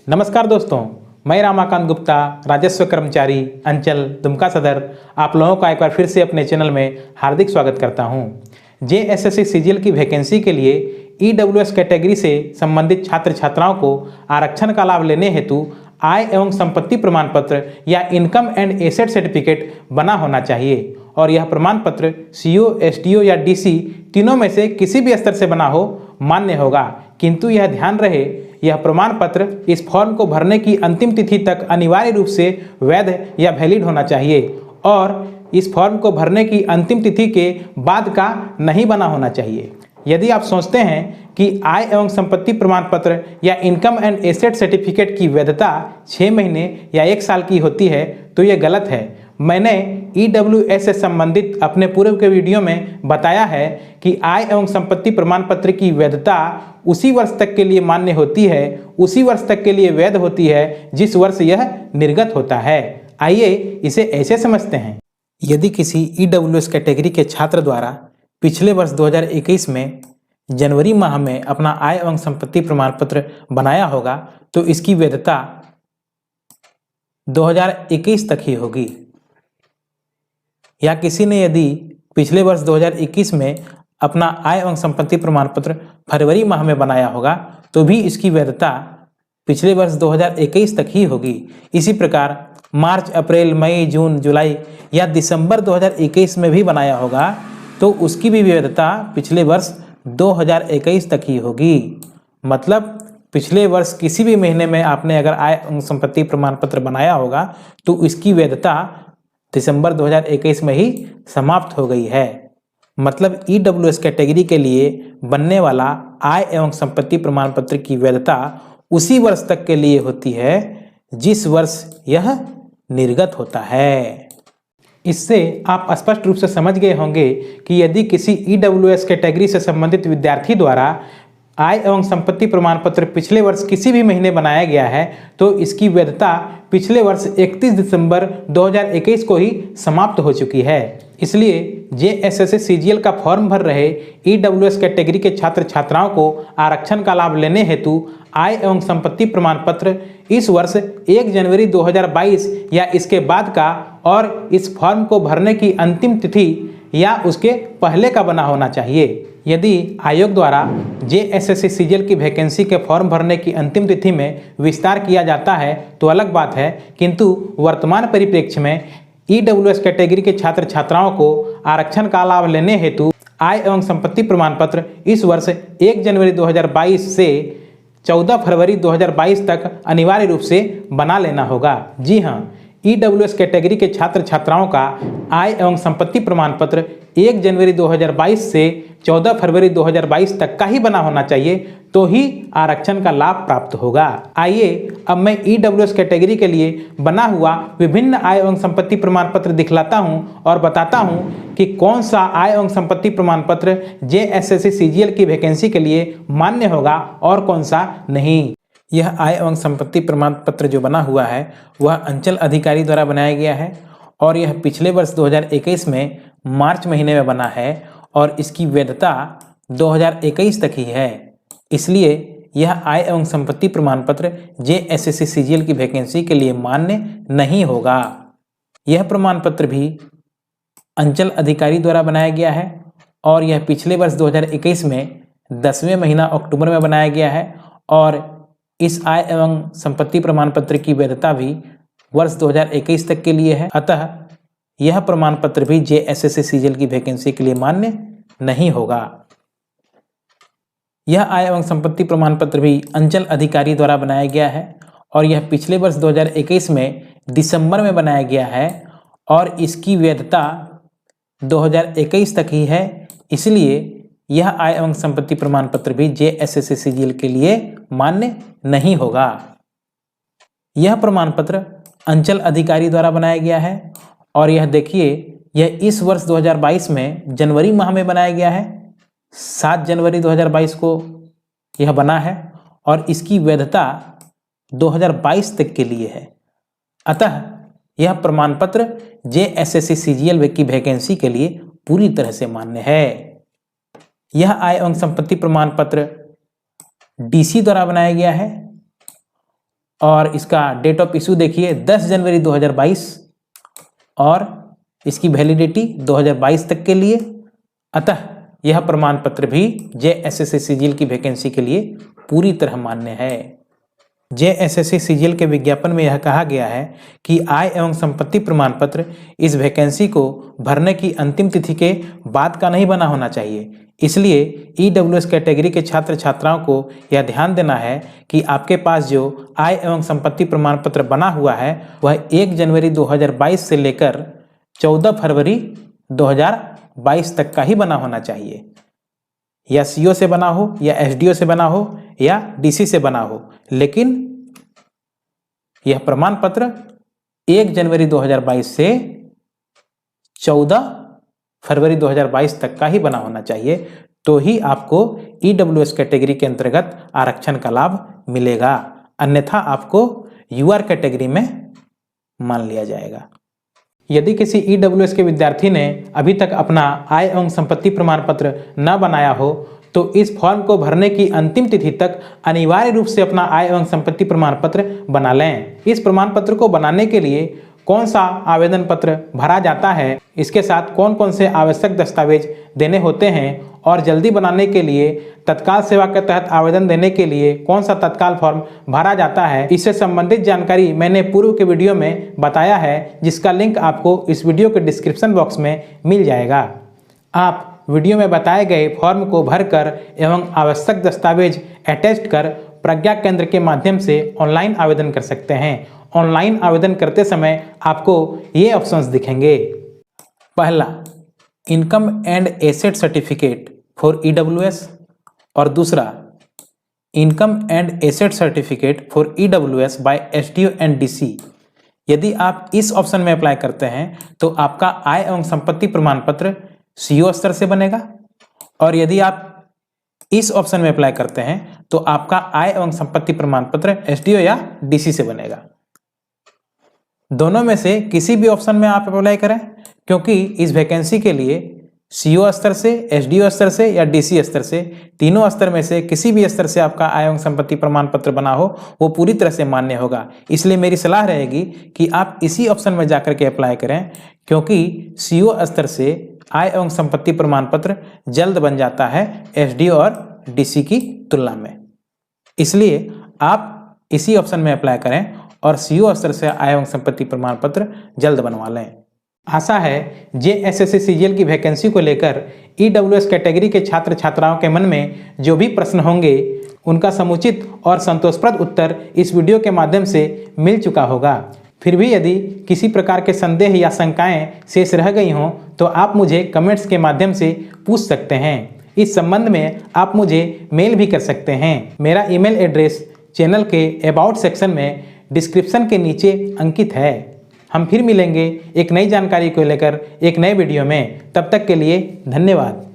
नमस्कार दोस्तों, मैं रामाकांत गुप्ता, राजस्व कर्मचारी अंचल दुमका सदर, आप लोगों का एक बार फिर से अपने चैनल में हार्दिक स्वागत करता हूं। जेएसएससी सीजीएल की वैकेंसी के लिए ईडब्ल्यूएस कैटेगरी से संबंधित छात्र छात्राओं को आरक्षण का लाभ लेने हेतु आय एवं संपत्ति प्रमाण पत्र या इनकम एंड एसेट सर्टिफिकेट बना होना चाहिए और यह प्रमाण पत्र सीओ, एसडीओ या डीसी तीनों में से किसी भी स्तर से बना हो मान्य होगा। किंतु यह ध्यान रहे, यह प्रमाण पत्र इस फॉर्म को भरने की अंतिम तिथि तक अनिवार्य रूप से वैध या वैलिड होना चाहिए और इस फॉर्म को भरने की अंतिम तिथि के बाद का नहीं बना होना चाहिए। यदि आप सोचते हैं कि आय एवं संपत्ति प्रमाण पत्र या इनकम एंड एसेट सर्टिफिकेट की वैधता 6 महीने या 1 साल की होती है तो यह गलत है। मैंने ईडब्ल्यूएस से संबंधित अपने पूर्व के वीडियो में बताया है कि आय एवं संपत्ति प्रमाण पत्र की वैधता उसी वर्ष तक के लिए मान्य होती है, उसी वर्ष तक के लिए वैध होती है जिस वर्ष यह निर्गत होता है। आइए इसे ऐसे समझते हैं। यदि किसी ईडब्ल्यूएस कैटेगरी के छात्र द्वारा पिछले वर्ष 2021 में जनवरी माह में अपना आय एवं संपत्ति प्रमाण पत्र बनाया होगा तो इसकी वैधता 2021 तक ही होगी। या किसी ने यदि पिछले वर्ष 2021 में अपना आय एवं संपत्ति प्रमाण पत्र फरवरी माह में बनाया होगा तो भी इसकी वैधता पिछले वर्ष 2021 तक ही होगी। इसी प्रकार मार्च, अप्रैल, मई, जून, जुलाई या दिसंबर 2021 में भी बनाया होगा तो उसकी भी वैधता पिछले वर्ष 2021 तक ही होगी। मतलब पिछले वर्ष किसी भी महीने में आपने अगर आय एवं संपत्ति प्रमाण पत्र बनाया होगा तो इसकी वैधता दिसंबर 2021 में ही समाप्त हो गई है। मतलब ईडब्ल्यूएस कैटेगरी के लिए बनने वाला आय एवं संपत्ति प्रमाण पत्र की वैधता उसी वर्ष तक के लिए होती है जिस वर्ष यह निर्गत होता है। इससे आप स्पष्ट रूप से समझ गए होंगे कि यदि किसी ईडब्ल्यूएस कैटेगरी से संबंधित विद्यार्थी द्वारा आय एवं संपत्ति प्रमाण पत्र पिछले वर्ष किसी भी महीने बनाया गया है तो इसकी वैधता पिछले वर्ष 31 दिसंबर 2021 को ही समाप्त हो चुकी है। इसलिए जेएसएससी सीजीएल का फॉर्म भर रहे ईडब्ल्यूएस कैटेगरी के छात्र छात्राओं को आरक्षण का लाभ लेने हेतु आय एवं संपत्ति प्रमाण पत्र इस वर्ष 1 जनवरी 2022 या इसके बाद का और इस फॉर्म को भरने की अंतिम तिथि या उसके पहले का बना होना चाहिए। यदि आयोग द्वारा जेएसएससी सीजीएल की वैकेंसी के फॉर्म भरने की अंतिम तिथि में विस्तार किया जाता है तो अलग बात है, किंतु वर्तमान परिप्रेक्ष्य में ईडब्ल्यूएस कैटेगरी के छात्र छात्राओं को आरक्षण का लाभ लेने हेतु आय एवं संपत्ति प्रमाण पत्र इस वर्ष 1 जनवरी 2022 से 14 फरवरी 2022 तक अनिवार्य रूप से बना लेना होगा। जी हाँ, ईडब्ल्यूएस कैटेगरी के छात्र छात्राओं का आय एवं संपत्ति प्रमाण पत्र 1 जनवरी 2022 से 14 फरवरी 2022 तक का ही बना होना चाहिए तो ही आरक्षण का लाभ प्राप्त होगा। आइए अब मैं ईडब्ल्यूएस कैटेगरी के लिए बना हुआ विभिन्न आय एवं संपत्ति प्रमाण पत्र दिखलाता हूं और बताता हूं कि कौन सा आय एवं संपत्ति प्रमाण पत्र जेएसएससी सीजीएल की वैकेंसी के लिए मान्य होगा और कौन सा नहीं। यह आय एवं संपत्ति प्रमाण पत्र जो बना हुआ है वह अंचल अधिकारी द्वारा बनाया गया है और यह पिछले वर्ष 2021 में मार्च महीने में बना है और इसकी वैधता 2021 तक ही है। इसलिए यह आय एवं संपत्ति प्रमाण पत्र जेएसएससी सीजीएल की वैकेंसी के लिए मान्य नहीं होगा। यह प्रमाण पत्र भी अंचल अधिकारी द्वारा बनाया गया है और यह पिछले वर्ष 2021 में 10वें महीना अक्टूबर में बनाया गया है और इस आय एवं संपत्ति प्रमाण पत्र की वैधता भी वर्ष 2021 तक के लिए है। अतः यह प्रमाण पत्र भी जेएसएससी सीजीएल की वैकेंसी के लिए मान्य नहीं होगा। यह आय एवं संपत्ति प्रमाण पत्र भी अंचल अधिकारी द्वारा बनाया गया है और यह पिछले वर्ष 2021 में दिसंबर में बनाया गया है और इसकी वैधता 2021 तक ही है। इसलिए यह आय एवं संपत्ति प्रमाण पत्र भी जेएसएससी सीजीएल के लिए मान्य नहीं होगा। यह प्रमाण पत्र अंचल अधिकारी द्वारा बनाया गया है और यह देखिए, यह इस वर्ष 2022 में जनवरी माह में बनाया गया है। 7 जनवरी 2022 को यह बना है और इसकी वैधता 2022 तक के लिए है। अतः यह प्रमाण पत्र जेएसएससी सीजीएल की वैकेंसी के लिए पूरी तरह से मान्य है। यह आय एवं संपत्ति प्रमाण पत्र डीसी द्वारा बनाया गया है और इसका डेट ऑफ इशू देखिए 10 जनवरी 2022 और इसकी वैलिडिटी 2022 तक के लिए। अतः यह प्रमाण पत्र भी JSSC CGL की वैकेंसी के लिए पूरी तरह मान्य है। JSSC CGL के विज्ञापन में यह कहा गया है कि आय एवं संपत्ति प्रमाण पत्र इस वैकेंसी को भरने की अंतिम तिथि के बाद का नहीं बना होना चाहिए। इसलिए EWS कैटेगरी के छात्र छात्राओं को यह ध्यान देना है कि आपके पास जो आय एवं संपत्ति प्रमाण पत्र बना हुआ है वह 1 जनवरी 2022 से लेकर 14 फरवरी 2022 तक का ही बना होना चाहिए। या CO से बना हो या SDO से बना हो या DC से बना हो, लेकिन यह प्रमाण पत्र 1 जनवरी 2022 से 14 फरवरी 2022 तक का ही बना होना चाहिए, तो ही आपको EWS कैटेगरी के अंतर्गत आरक्षण का लाभ मिलेगा। अन्यथा आपको UR कैटेगरी में मान लिया जाएगा। यदि किसी EWS के विद्यार्थी ने अभी तक अपना आय एवं संपत्ति प्रमाण पत्र न बनाया हो तो इस फॉर्म को भरने की अंतिम तिथि तक अनिवार्य रूप से अपना आय एवं संपत्ति प्रमाण पत्र बना लें। इस प्रमाण पत्र को बनाने के लिए कौन सा आवेदन पत्र भरा जाता है, इसके साथ कौन कौन से आवश्यक दस्तावेज देने होते हैं और जल्दी बनाने के लिए तत्काल सेवा के तहत आवेदन देने के लिए कौन सा तत्काल फॉर्म भरा जाता है, इससे संबंधित जानकारी मैंने पूर्व के वीडियो में बताया है, जिसका लिंक आपको इस वीडियो के डिस्क्रिप्शन बॉक्स में मिल जाएगा। आप वीडियो में बताए गए फॉर्म को भरकर एवं आवश्यक दस्तावेज अटैच कर प्रज्ञा केंद्र के माध्यम से ऑनलाइन आवेदन कर सकते हैं। ऑनलाइन आवेदन करते समय आपको ये ऑप्शंस दिखेंगे। पहला, income and asset certificate for EWS और दूसरा, income and asset certificate for EWS by SDO and DC। यदि आप इस ऑप्शन में अप्लाई करते हैं तो आपका आय एवं संपत्ति प्रमाण पत्र CO स्तर से बनेगा, और यदि आप इस ऑप्शन में अप्लाई करते हैं तो आपका आय एवं संपत्ति प्रमाण पत्र SDO या DC से बनेगा। दोनों में से किसी भी ऑप्शन में आप अप्लाई करें, क्योंकि इस वैकेंसी के लिए CO स्तर से, SDO स्तर से या DC स्तर से, तीनों स्तर में से किसी भी स्तर से आपका आय एवं संपत्ति प्रमाण पत्र बना हो वो पूरी तरह से मान्य होगा। इसलिए मेरी सलाह रहेगी कि आप इसी ऑप्शन में जाकर के अप्लाई करें, क्योंकि CO स्तर से आय एवं संपत्ति प्रमाण पत्र जल्द बन जाता है SDO और DC की तुलना में। इसलिए आप इसी ऑप्शन में अप्लाई करें और CO स्तर से आय एवं संपत्ति प्रमाण पत्र जल्द बनवा लें। आशा है JSSC CGL की वैकेंसी को लेकर EWS कैटेगरी के छात्र छात्राओं के मन में जो भी प्रश्न होंगे उनका समुचित और संतोषप्रद उत्तर इस वीडियो के माध्यम से मिल चुका होगा। फिर भी यदि किसी प्रकार के संदेह या शंकाएं शेष रह गई हों तो आप मुझे कमेंट्स के माध्यम से पूछ सकते हैं। इस संबंध में आप मुझे मेल भी कर सकते हैं। मेरा ईमेल एड्रेस चैनल के अबाउट सेक्शन में डिस्क्रिप्शन के नीचे अंकित है। हम फिर मिलेंगे एक नई जानकारी को लेकर एक नए वीडियो में। तब तक के लिए धन्यवाद।